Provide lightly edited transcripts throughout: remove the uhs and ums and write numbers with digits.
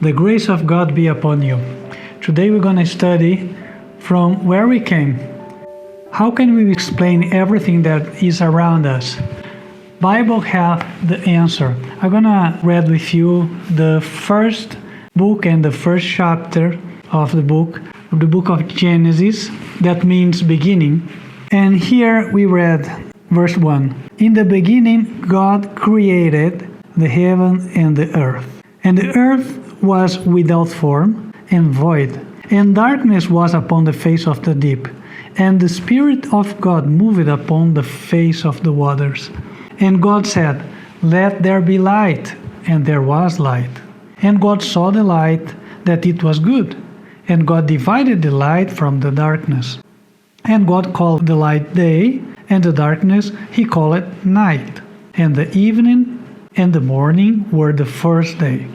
The grace of God be upon you. Today we're going to study from where we came. How can we explain everything that is around us? Bible have the answer. I'm going to read with you the first book and the first chapter of the book of Genesis. That means beginning. And here we read verse 1. In the beginning God created the heaven and the earth. And the earth was without form and void, and darkness was upon the face of the deep. And the Spirit of God moved upon the face of the waters. And God said, Let there be light. And there was light. And God saw the light, that it was good. And God divided the light from the darkness. And God called the light day, and the darkness he called it night. And the evening and the morning were the first day.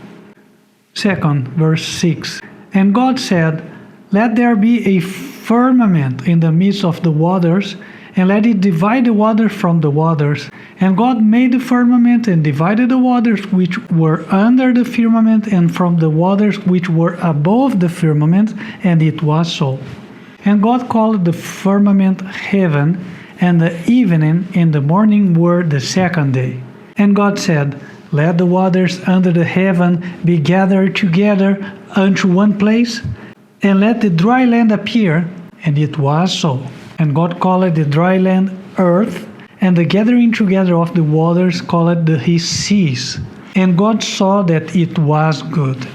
Second, verse 6. And God said, Let there be a firmament in the midst of the waters, and let it divide the waters from the waters. And God made the firmament and divided the waters which were under the firmament and from the waters which were above the firmament, and it was so. And God called the firmament heaven, and the evening and the morning were the second day. And God said, Let the waters under the heaven be gathered together unto one place, and let the dry land appear. And it was so. And God called the dry land earth, and the gathering together of the waters called his seas. And God saw that it was good.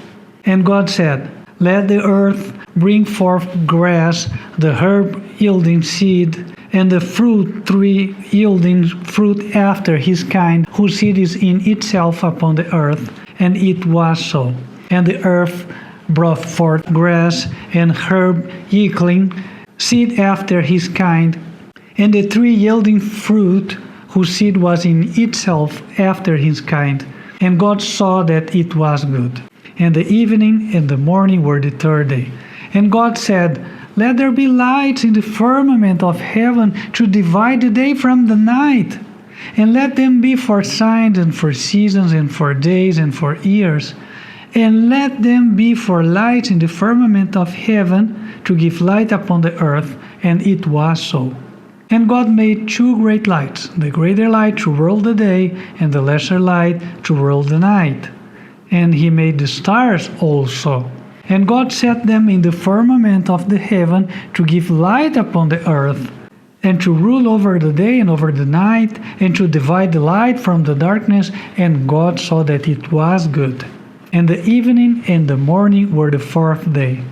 And God said, Let the earth bring forth grass, the herb yielding seed, and the fruit tree yielding fruit after his kind, whose seed is in itself upon the earth. And it was so. And the earth brought forth grass, and herb yielding seed after his kind, and the tree yielding fruit, whose seed was in itself after his kind. And God saw that it was good. And the evening and the morning were the third day. And God said, Let there be lights in the firmament of heaven to divide the day from the night, and let them be for signs and for seasons and for days and for years. And let them be for lights in the firmament of heaven to give light upon the earth. And it was so. And God made two great lights, the greater light to rule the day, and the lesser light to rule the night. And he made the stars also. And God set them in the firmament of the heaven to give light upon the earth, and to rule over the day and over the night, and to divide the light from the darkness. And God saw that it was good. And the evening and the morning were the fourth day.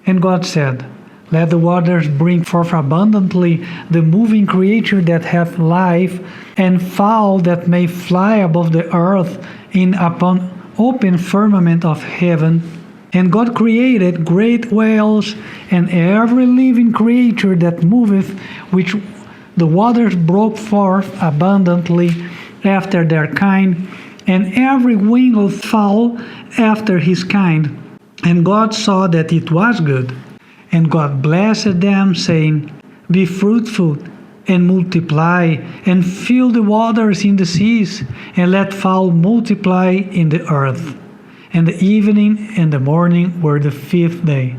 And God said, Let the waters bring forth abundantly the moving creature that hath life, and fowl that may fly above the earth in upon open firmament of heaven. And God created great whales, and every living creature that moveth, which the waters brought forth abundantly after their kind, and every winged fowl after his kind. And God saw that it was good. And God blessed them, saying, Be fruitful, and multiply, and fill the waters in the seas, and let fowl multiply in the earth. And the evening and the morning were the fifth day.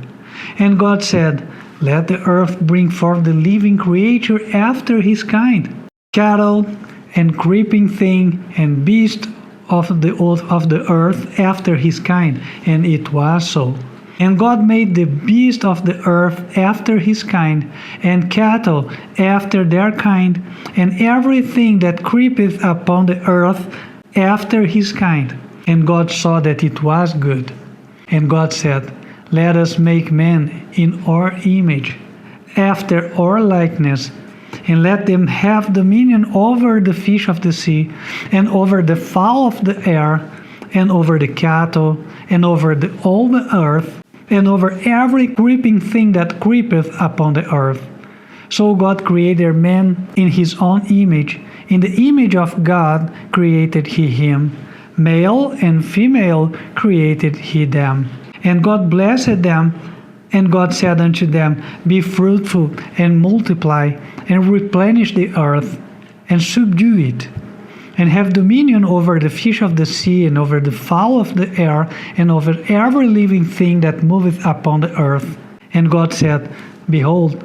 And God said, Let the earth bring forth the living creature after his kind, cattle, and creeping thing, and beast of the earth after his kind. And it was so. And God made the beast of the earth after his kind, and cattle after their kind, and everything that creepeth upon the earth after his kind. And God saw that it was good. And God said, Let us make man in our image, after our likeness, and let them have dominion over the fish of the sea, and over the fowl of the air, and over the cattle, and over all the earth, and over every creeping thing that creepeth upon the earth. So God created man in his own image. In the image of God created he him. Male and female created he them. And God blessed them, and God said unto them, Be fruitful, and multiply, and replenish the earth, and subdue it, and have dominion over the fish of the sea, and over the fowl of the air, and over every living thing that moveth upon the earth. And God said, Behold,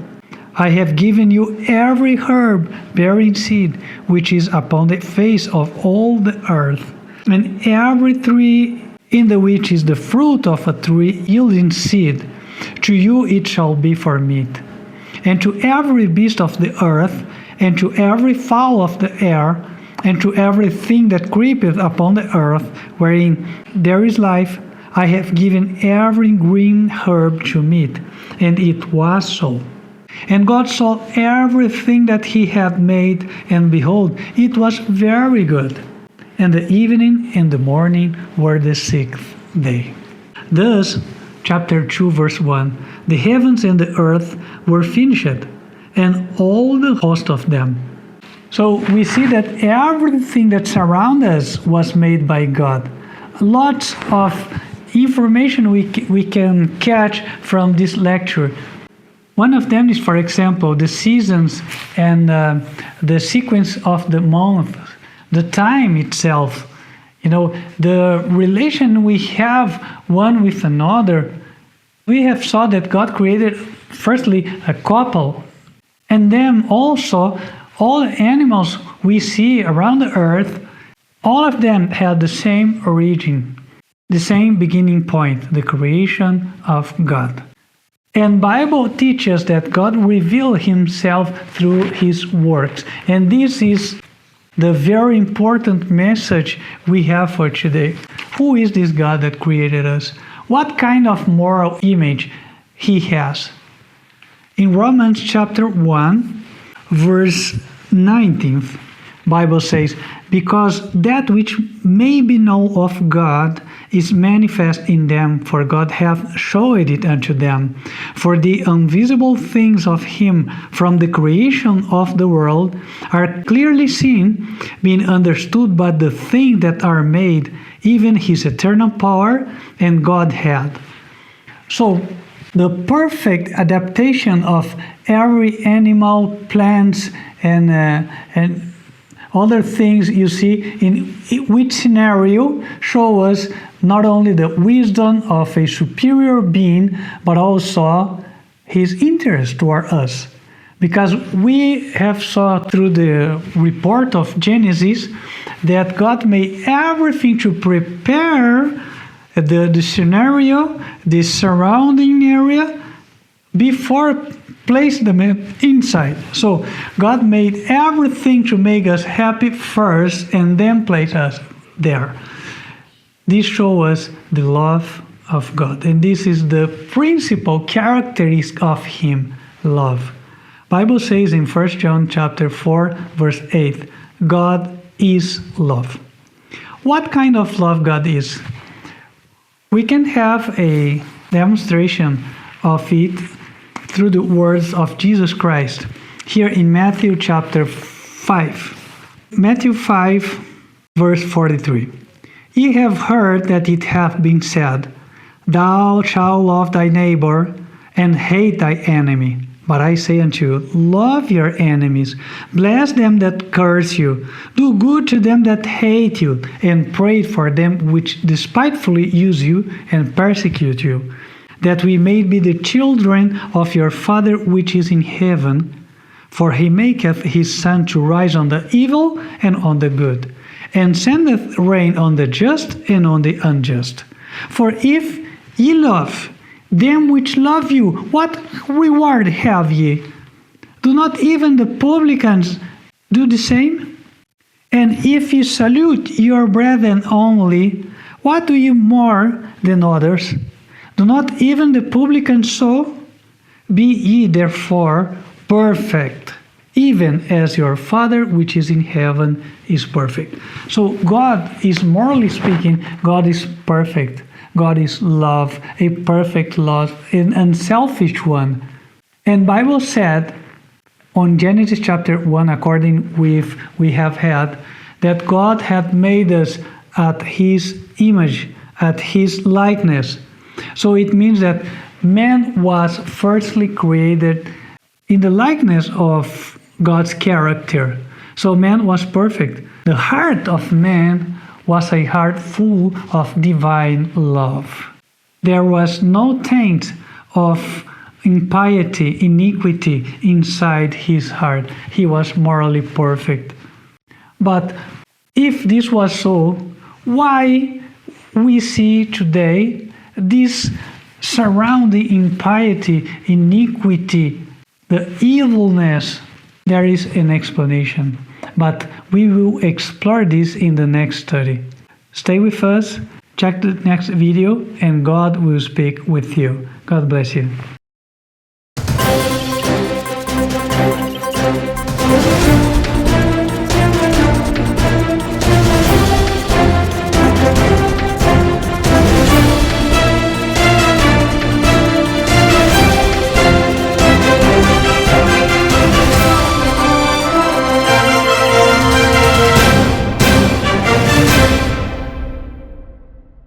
I have given you every herb bearing seed, which is upon the face of all the earth, and every tree in the which is the fruit of a tree yielding seed. To you it shall be for meat. And to every beast of the earth, and to every fowl of the air, and to everything that creepeth upon the earth, wherein there is life, I have given every green herb to meat. And it was so. And God saw everything that he had made, and behold, it was very good. And the evening and the morning were the sixth day. Thus, chapter 2, verse 1, the heavens and the earth were finished, and all the host of them. So we see that everything that surrounds us was made by God. Lots of information we can catch from this lecture. One of them is, for example, the seasons and the sequence of the month, the time itself. The relation we have one with another. We have saw that God created firstly a couple, and then also all animals we see around the earth, all of them had the same origin, the same beginning point, the creation of God. And Bible teaches that God revealed himself through his works. And this is the very important message we have for today. Who is this God that created us? What kind of moral image he has? In Romans chapter 1, verse 19, Bible says, Because that which may be known of God is manifest in them, for God hath showed it unto them. For the invisible things of him from the creation of the world are clearly seen, being understood by the things that are made, even his eternal power and Godhead. So, the perfect adaptation of every animal, plants, and other things you see in which scenario show us not only the wisdom of a superior being, but also his interest toward us. Because we have saw through the report of Genesis that God made everything to prepare the scenario, the surrounding area, before place them inside. So God made everything to make us happy first and then place us there. This shows us the love of God. And this is the principal characteristic of him, love. Bible says in 1 John chapter 4, verse 8, God is love. What kind of love God is? We can have a demonstration of it through the words of Jesus Christ here in Matthew chapter 5. Matthew 5, verse 43. Ye have heard that it hath been said, Thou shalt love thy neighbor, and hate thy enemy. But I say unto you, love your enemies, bless them that curse you, do good to them that hate you, and pray for them which despitefully use you and persecute you, that we may be the children of your Father which is in heaven. For he maketh his sun to rise on the evil and on the good, and sendeth rain on the just and on the unjust. For if ye love them which love you, what reward have ye? Do not even the publicans do the same? And if ye salute your brethren only, what do ye more than others? Do not even the publicans so? Be ye therefore perfect, even as your Father which is in heaven is perfect. So God is, morally speaking, God is perfect. God is love, a perfect love, an unselfish one. And Bible said on Genesis chapter 1, according with we have had, that God had made us at his image, at his likeness. So it means that man was firstly created in the likeness of God's character. So man was perfect. The heart of man was a heart full of divine love. There was no taint of impiety, iniquity inside his heart. He was morally perfect. But if this was so, why we see today this surrounding impiety, iniquity, the evilness? There is an explanation, but we will explore this in the next study. Stay with us, check the next video, and God will speak with you. God bless you.